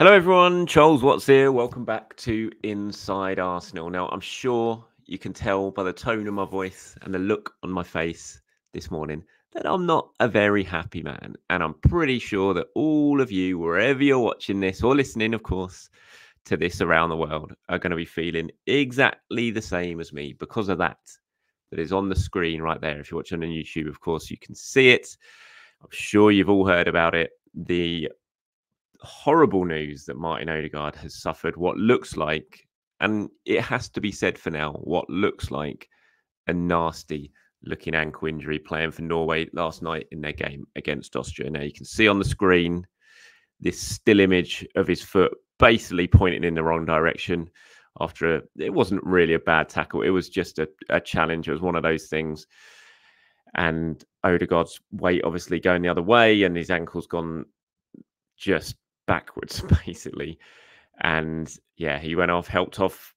Hello, everyone. Charles Watts here. Welcome back to Inside Arsenal. Now, I'm sure you can tell by the tone of my voice and the look on my face this morning that I'm not a very happy man. And I'm pretty sure that all of you, wherever you're watching this or listening, of course, to this around the world, are going to be feeling exactly the same as me because of that is on the screen right there. If you're watching on YouTube, of course, you can see it. I'm sure you've all heard about it. The horrible news that Martin Odegaard has suffered what looks like, and it has to be said for now, what looks like a nasty looking ankle injury playing for Norway last night in their game against Austria. Now you can see on the screen this still image of his foot basically pointing in the wrong direction after it wasn't really a bad tackle. It was just a challenge. It was one of those things. And Odegaard's weight obviously going the other way and his ankle's gone just backwards basically. And yeah, he went off, helped off,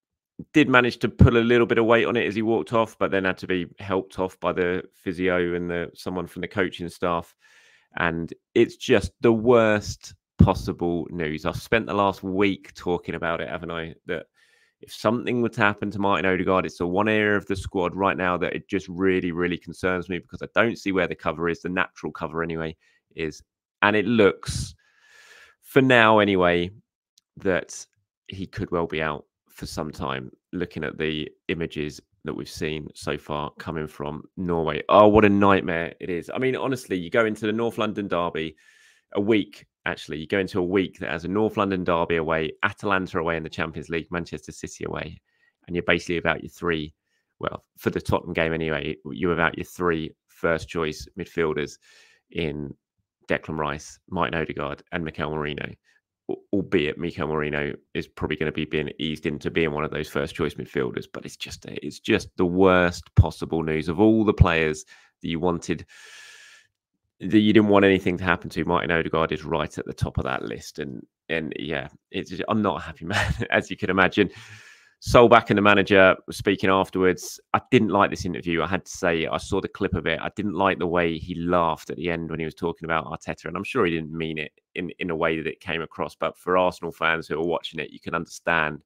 did manage to put a little bit of weight on it as he walked off, but then had to be helped off by the physio and someone from the coaching staff. And it's just the worst possible news. I've spent the last week talking about it, haven't I? That if something would happen to Martin Odegaard, it's the one area of the squad right now that it just really, really concerns me because I don't see where the cover is, the natural cover anyway, is. And it looks, for now anyway, that he could well be out for some time, looking at the images that we've seen so far coming from Norway. Oh, what a nightmare it is. I mean, honestly, you go into the North London derby a week, actually, you go into a week that has a North London derby away, Atalanta away in the Champions League, Manchester City away, and you're basically about your three, well, for the Tottenham game anyway, you're about your three first choice midfielders in Declan Rice, Martin Odegaard, and Mikel Merino. Albeit Mikel Merino is probably going to be being eased into being one of those first choice midfielders, but it's just the worst possible news of all the players that you wanted, that you didn't want anything to happen to. Martin Odegaard is right at the top of that list, and yeah, I'm not a happy man as you can imagine. Solbakken, the manager, was speaking afterwards. I didn't like this interview. I had to say, I saw the clip of it. I didn't like the way he laughed at the end when he was talking about Arteta. And I'm sure he didn't mean it in a way that it came across. But for Arsenal fans who are watching it, you can understand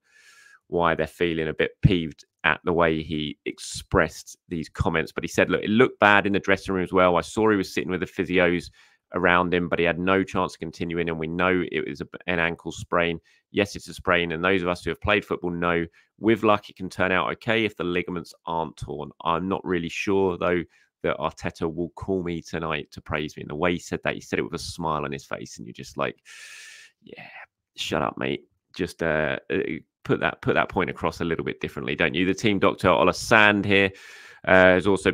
why they're feeling a bit peeved at the way he expressed these comments. But he said, look, it looked bad in the dressing room as well. I saw he was sitting with the physios around him, but he had no chance of continuing. And we know it was an ankle sprain. Yes, it's a sprain. And those of us who have played football know with luck, it can turn out okay if the ligaments aren't torn. I'm not really sure, though, that Arteta will call me tonight to praise me. And the way he said it with a smile on his face. And you're just like, yeah, shut up, mate. Just put that point across a little bit differently, don't you? The team doctor, Ola Sand here, was also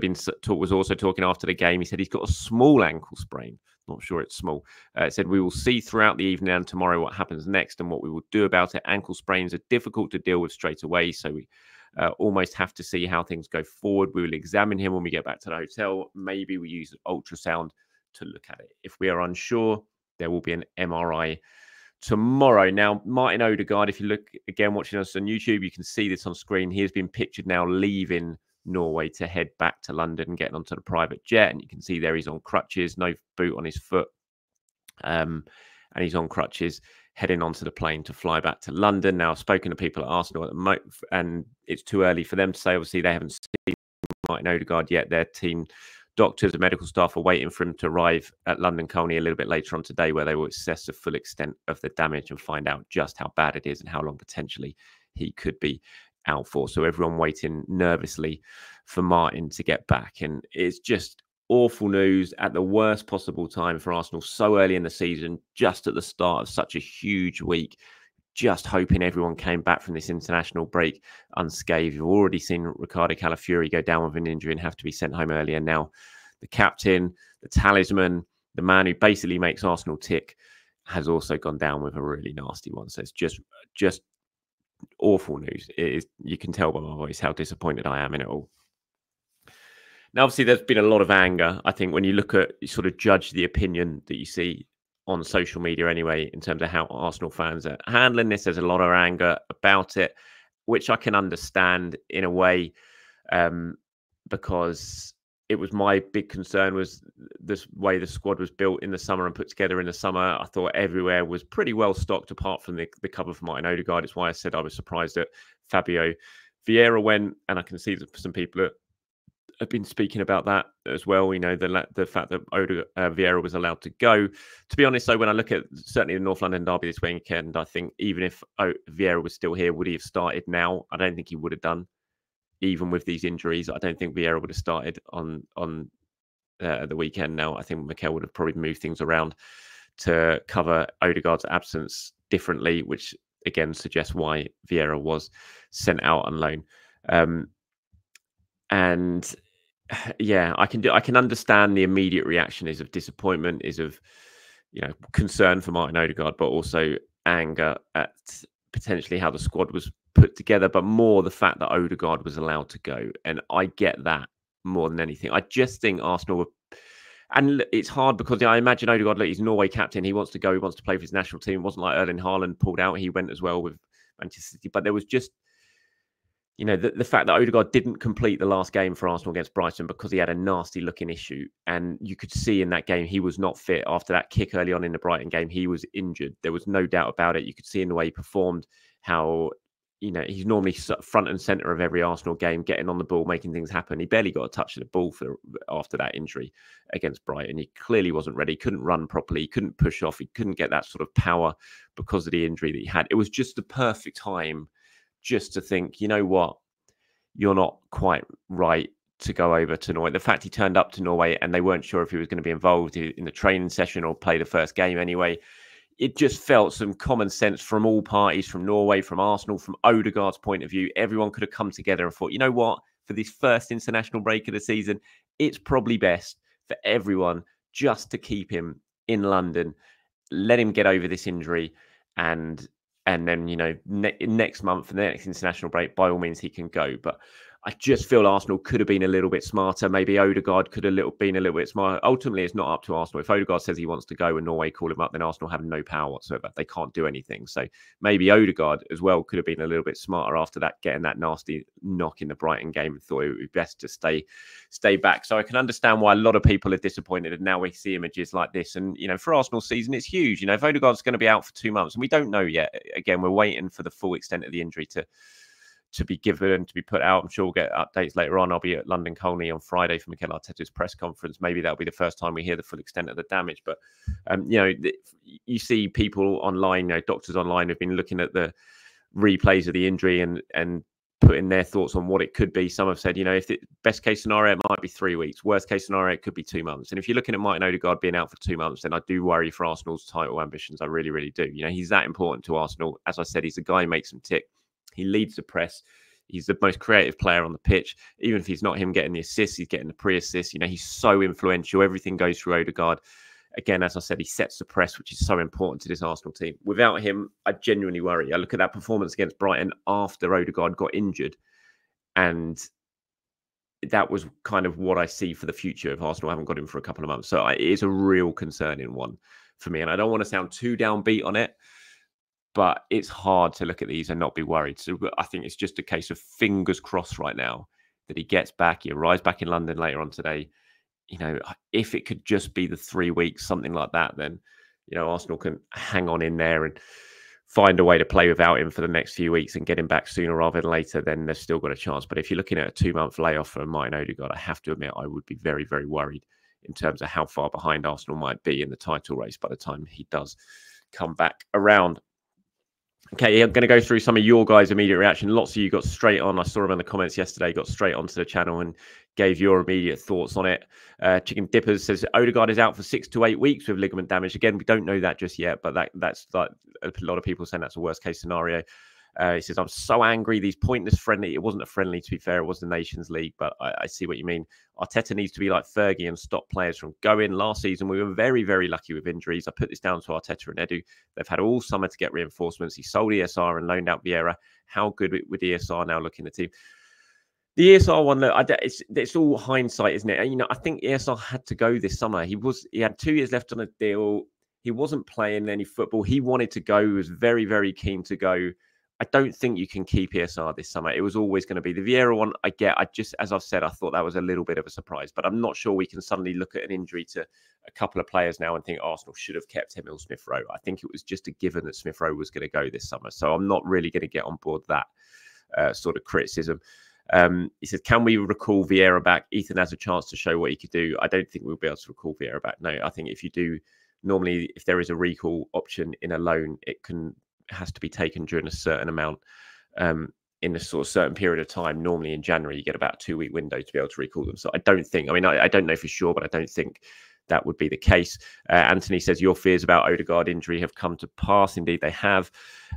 talking after the game. He said he's got a small ankle sprain. Not sure it's small. Said we will see throughout the evening and tomorrow what happens next and what we will do about it. Ankle sprains are difficult to deal with straight away, so we almost have to see how things go forward. We will examine him when we get back to the hotel. Maybe we use ultrasound to look at it. If we are unsure, there will be an MRI tomorrow. Now, Martin Odegaard, if you look again watching us on YouTube, you can see this on screen. He has been pictured now leaving Norway to head back to London and getting onto the private jet. And you can see there he's on crutches, no boot on his foot. And he's on crutches, heading onto the plane to fly back to London. Now, I've spoken to people at Arsenal at the moment, and it's too early for them to say. Obviously, they haven't seen Martin Odegaard yet. Their team doctors and medical staff are waiting for him to arrive at London Colney a little bit later on today, where they will assess the full extent of the damage and find out just how bad it is and how long potentially he could be out for. So everyone waiting nervously for Martin to get back. And it's just awful news at the worst possible time for Arsenal so early in the season, just at the start of such a huge week. Just hoping everyone came back from this international break unscathed. You've already seen Ricardo Calafiori go down with an injury and have to be sent home early. And now the captain, the talisman, the man who basically makes Arsenal tick, has also gone down with a really nasty one. So it's just awful news. It is, you can tell by my voice how disappointed I am in it all. Now, obviously, there's been a lot of anger. I think when you look at, you sort of judge the opinion that you see on social media anyway, in terms of how Arsenal fans are handling this, there's a lot of anger about it, which I can understand in a way, because it was my big concern was this way the squad was built in the summer and put together in the summer. I thought everywhere was pretty well stocked apart from the cover for Martin Odegaard. It's why I said I was surprised that Fabio Vieira went, and I can see that some people have been speaking about that as well. You know, the fact that Vieira was allowed to go. To be honest, though, when I look at certainly the North London derby this weekend, I think even if Vieira was still here, would he have started now? I don't think he would have done. Even with these injuries, I don't think Vieira would have started on the weekend. Now, I think Mikel would have probably moved things around to cover Odegaard's absence differently, which again suggests why Vieira was sent out on loan. And yeah, I can understand the immediate reaction is of disappointment, is of concern for Martin Odegaard, but also anger at potentially how the squad was put together, but more the fact that Odegaard was allowed to go. And I get that more than anything. I just think Arsenal were, and it's hard because I imagine Odegaard, look, he's Norway captain. He wants to go. He wants to play for his national team. It wasn't like Erling Haaland pulled out. He went as well with Manchester City. But there was just, the fact that Odegaard didn't complete the last game for Arsenal against Brighton because he had a nasty looking issue. And you could see in that game, he was not fit. After that kick early on in the Brighton game, he was injured. There was no doubt about it. You could see in the way he performed how, he's normally front and centre of every Arsenal game, getting on the ball, making things happen. He barely got a touch of the ball after that injury against Brighton. He clearly wasn't ready. He couldn't run properly. He couldn't push off. He couldn't get that sort of power because of the injury that he had. It was just the perfect time just to think, you know what, you're not quite right to go over to Norway. The fact he turned up to Norway and they weren't sure if he was going to be involved in the training session or play the first game anyway, it just felt some common sense from all parties, from Norway, from Arsenal, from Odegaard's point of view. Everyone could have come together and thought, you know what, for this first international break of the season, it's probably best for everyone just to keep him in London, let him get over this injury, and then, next month, for the next international break, by all means, he can go. But I just feel Arsenal could have been a little bit smarter. Maybe Odegaard could have been a little bit smarter. Ultimately, it's not up to Arsenal. If Odegaard says he wants to go and Norway call him up, then Arsenal have no power whatsoever. They can't do anything. So maybe Odegaard as well could have been a little bit smarter after that, getting that nasty knock in the Brighton game, and thought it would be best to stay back. So I can understand why a lot of people are disappointed. And now we see images like this. And, for Arsenal's season, it's huge. If Odegaard's going to be out for 2 months, and we don't know yet, again, we're waiting for the full extent of the injury to be given and to be put out. I'm sure we'll get updates later on. I'll be at London Colney on Friday for Mikel Arteta's press conference. Maybe that'll be the first time we hear the full extent of the damage. But, you see people online, doctors online have been looking at the replays of the injury and putting their thoughts on what it could be. Some have said, if the best case scenario, it might be 3 weeks. Worst case scenario, it could be 2 months. And if you're looking at Martin Odegaard being out for 2 months, then I do worry for Arsenal's title ambitions. I really, really do. He's that important to Arsenal. As I said, he's the guy who makes them tick. He leads the press. He's the most creative player on the pitch. Even if he's not him getting the assists, he's getting the pre-assists. He's so influential. Everything goes through Odegaard. Again, as I said, he sets the press, which is so important to this Arsenal team. Without him, I genuinely worry. I look at that performance against Brighton after Odegaard got injured, and that was kind of what I see for the future if Arsenal haven't got him for a couple of months. So it is a real concerning one for me. And I don't want to sound too downbeat on it, but it's hard to look at these and not be worried. So I think it's just a case of fingers crossed right now that he gets back. He arrives back in London later on today. If it could just be the 3 weeks, something like that, then, Arsenal can hang on in there and find a way to play without him for the next few weeks and get him back sooner rather than later, then they've still got a chance. But if you're looking at a 2-month layoff for Martin Odegaard, I have to admit I would be very, very worried in terms of how far behind Arsenal might be in the title race by the time he does come back around. Okay, I'm going to go through some of your guys' immediate reaction. Lots of you got straight on. I saw them in the comments yesterday, got straight onto the channel and gave your immediate thoughts on it. Chicken Dippers says Odegaard is out for 6 to 8 weeks with ligament damage. Again, we don't know that just yet, but that's like a lot of people saying that's a worst case scenario. He says, I'm so angry. These pointless friendly. It wasn't a friendly, to be fair. It was the Nations League, but I see what you mean. Arteta needs to be like Fergie and stop players from going. Last season, we were very, very lucky with injuries. I put this down to Arteta and Edu. They've had all summer to get reinforcements. He sold ESR and loaned out Vieira. How good would ESR now look in the team? The ESR one, look, it's all hindsight, isn't it? I think ESR had to go this summer. He had 2 years left on a deal. He wasn't playing any football. He wanted to go. He was very, very keen to go. I don't think you can keep ESR this summer. It was always going to be the Vieira one. I just, as I've said, I thought that was a little bit of a surprise, but I'm not sure we can suddenly look at an injury to a couple of players now and think Arsenal should have kept Emil Smith-Rowe. I think it was just a given that Smith-Rowe was going to go this summer. So I'm not really going to get on board that sort of criticism. He said, can we recall Vieira back? Ethan has a chance to show what he could do. I don't think we'll be able to recall Vieira back. No, I think if you do, normally if there is a recall option in a loan, it has to be taken during a certain amount in a sort of certain period of time. Normally in January, you get about a 2-week window to be able to recall them. So I don't think, I don't know for sure, but I don't think that would be the case. Anthony says, your fears about Odegaard injury have come to pass. Indeed, they have.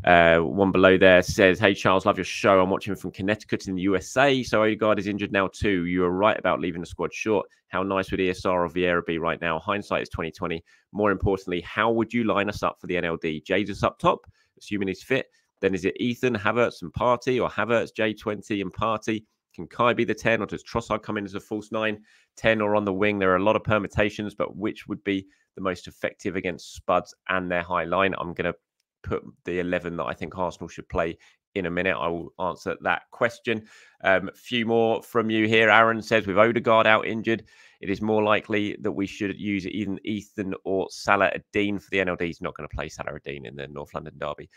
One below there says, hey, Charles, love your show. I'm watching from Connecticut in the USA. So Odegaard is injured now too. You were right about leaving the squad short. How nice would ESR or Vieira be right now? Hindsight is 2020. More importantly, how would you line us up for the NLD? Jesus up top, assuming he's fit. Then is it Ethan, Havertz and Partey, or Havertz, J20 and Partey? Can Kai be the 10, or does Trossard come in as a false 9, 10 or on the wing? There are a lot of permutations, but which would be the most effective against Spuds and their high line? I'm going to put the 11 that I think Arsenal should play in a minute. I will answer that question. A few more from you here. Aaron says, with Odegaard out injured, it is more likely that we should use either Ethan or Salah Ad-Din for the NLD. He's not going to play Salah Ad-Din in the North London derby.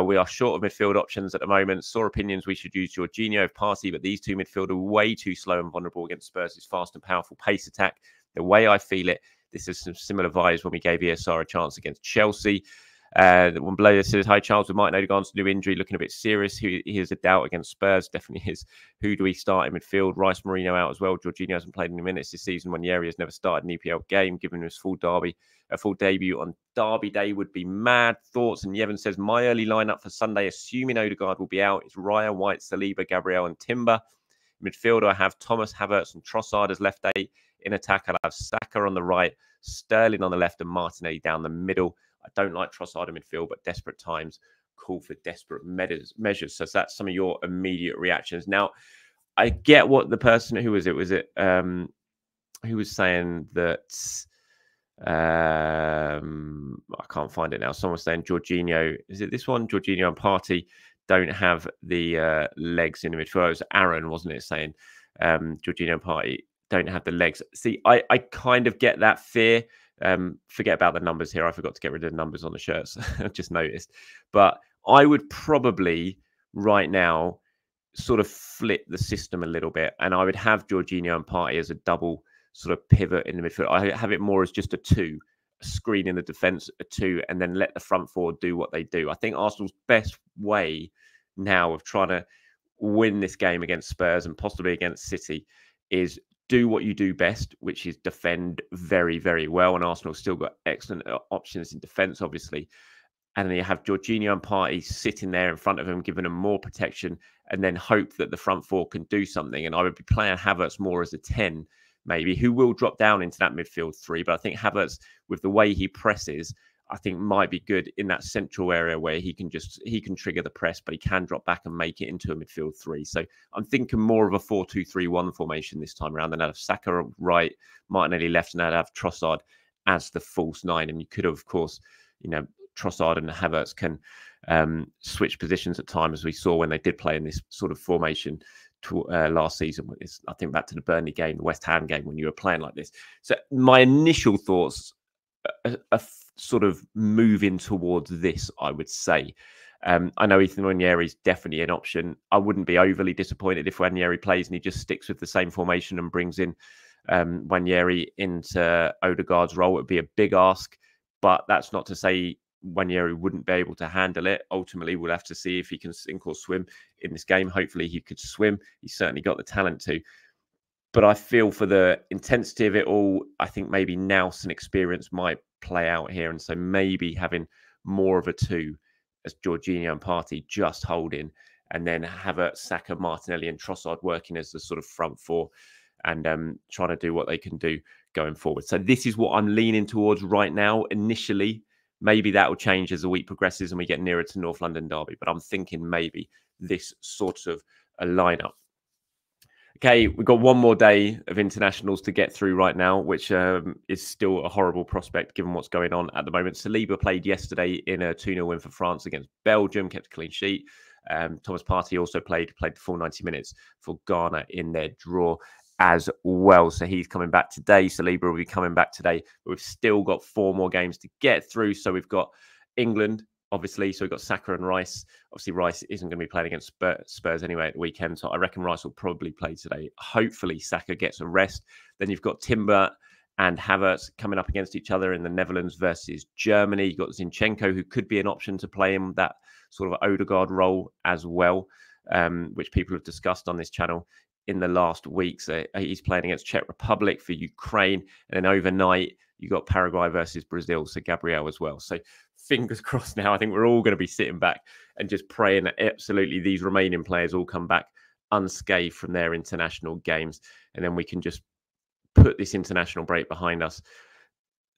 We are short of midfield options at the moment. Saw opinions we should use Jorginho of Partey, but these two midfielders are way too slow and vulnerable against Spurs' fast and powerful pace attack. The way I feel it, this is some similar vibes when we gave ESR a chance against Chelsea. The one below says, hi, Charles, with Martin Odegaard's new injury looking a bit serious. He is a doubt against Spurs. Definitely is. Who do we start in midfield? Rice Mourinho out as well. Jorginho hasn't played any minutes this season. Wanyeri has never started an EPL game. Given his full debut on Derby Day would be mad. Thoughts? And Yevon says, my early lineup for Sunday, assuming Odegaard will be out, is Raya, White, Saliba, Gabriel and Timber. Midfield, I have Thomas, Havertz and Trossard as left 8. In attack, I'll have Saka on the right, Sterling on the left and Martinelli down the middle. I don't like Trossard in midfield, but desperate times call for desperate measures. So that's some of your immediate reactions. Now, I get what the person, who was it? Was it who was saying that? I can't find it now. Someone was saying Jorginho. Is it this one? Jorginho and Partey don't have the legs in the midfield. It was Aaron, wasn't it? Saying Jorginho and Partey don't have the legs. See, I kind of get that fear. Forget about the numbers here. I forgot to get rid of the numbers on the shirts. I just noticed. But I would probably right now sort of flip the system a little bit. And I would have Jorginho and Partey as a double sort of pivot in the midfield. I have it more as just a 2, a screen in the defence, a 2, and then let the front four do what they do. I think Arsenal's best way now of trying to win this game against Spurs and possibly against City is do what you do best, which is defend very, very well. And Arsenal's still got excellent options in defence, obviously. And then you have Jorginho and Partey sitting there in front of him, giving them more protection, and then hope that the front four can do something. And I would be playing Havertz more as a 10, maybe, who will drop down into that midfield 3. But I think Havertz, with the way he presses, I think might be good in that central area where he can trigger the press, but he can drop back and make it into a midfield 3. So I'm thinking more of a 4-2-3-1 formation this time around. Then I'd have Saka right, Martinelli left, and I'd have Trossard as the false 9. And you could, of course, Trossard and Havertz can switch positions at times, as we saw when they did play in this sort of formation last season. I think back to the Burnley game, the West Ham game, when you were playing like this. So my initial thoughts are sort of moving towards this, I would say. I know Ethan Wanyeri is definitely an option. I wouldn't be overly disappointed if Wanyeri plays and he just sticks with the same formation and brings in Wanyeri into Odegaard's role. It would be a big ask, but that's not to say Wanyeri wouldn't be able to handle it. Ultimately, we'll have to see if he can sink or swim in this game. Hopefully he could swim. He's certainly got the talent to. But I feel for the intensity of it all, I think maybe Nelson experience might play out here. And so maybe having more of a 2 as Jorginho and Partey just holding, and then have a Saka, Martinelli and Trossard working as the sort of front four and trying to do what they can do going forward. So this is what I'm leaning towards right now. Initially, maybe that will change as the week progresses and we get nearer to North London derby. But I'm thinking maybe this sort of a lineup. Okay, we've got one more day of internationals to get through right now, which is still a horrible prospect given what's going on at the moment. Saliba played yesterday in a 2-0 win for France against Belgium, kept a clean sheet. Thomas Partey also played the full 90 minutes for Ghana in their draw as well. So he's coming back today. Saliba will be coming back today. But we've still got 4 more games to get through. So we've got England, obviously. So we've got Saka and Rice. Obviously, Rice isn't going to be playing against Spurs anyway at the weekend. So I reckon Rice will probably play today. Hopefully, Saka gets a rest. Then you've got Timber and Havertz coming up against each other in the Netherlands versus Germany. You've got Zinchenko, who could be an option to play in that sort of Odegaard role as well, which people have discussed on this channel in the last week. So he's playing against Czech Republic for Ukraine. And then overnight, you got Paraguay versus Brazil. So Gabriel as well. So fingers crossed now. I think we're all going to be sitting back and just praying that absolutely these remaining players all come back unscathed from their international games. And then we can just put this international break behind us,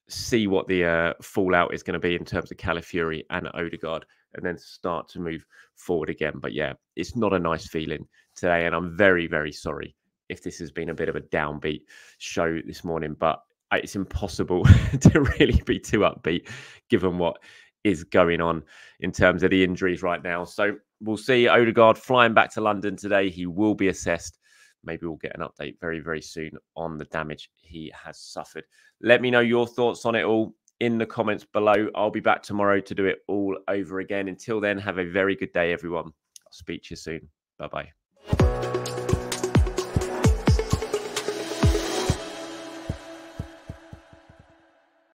see what the fallout is going to be in terms of Calafiori and Odegaard, and then start to move forward again. But yeah, it's not a nice feeling today, and I'm very, very sorry if this has been a bit of a downbeat show this morning, but it's impossible to really be too upbeat given what is going on in terms of the injuries right now. So we'll see Odegaard flying back to London today. He will be assessed. Maybe we'll get an update very, very soon on the damage he has suffered. Let me know your thoughts on it all in the comments below. I'll be back tomorrow to do it all over again. Until then, have a very good day, everyone. I'll speak to you soon. Bye-bye.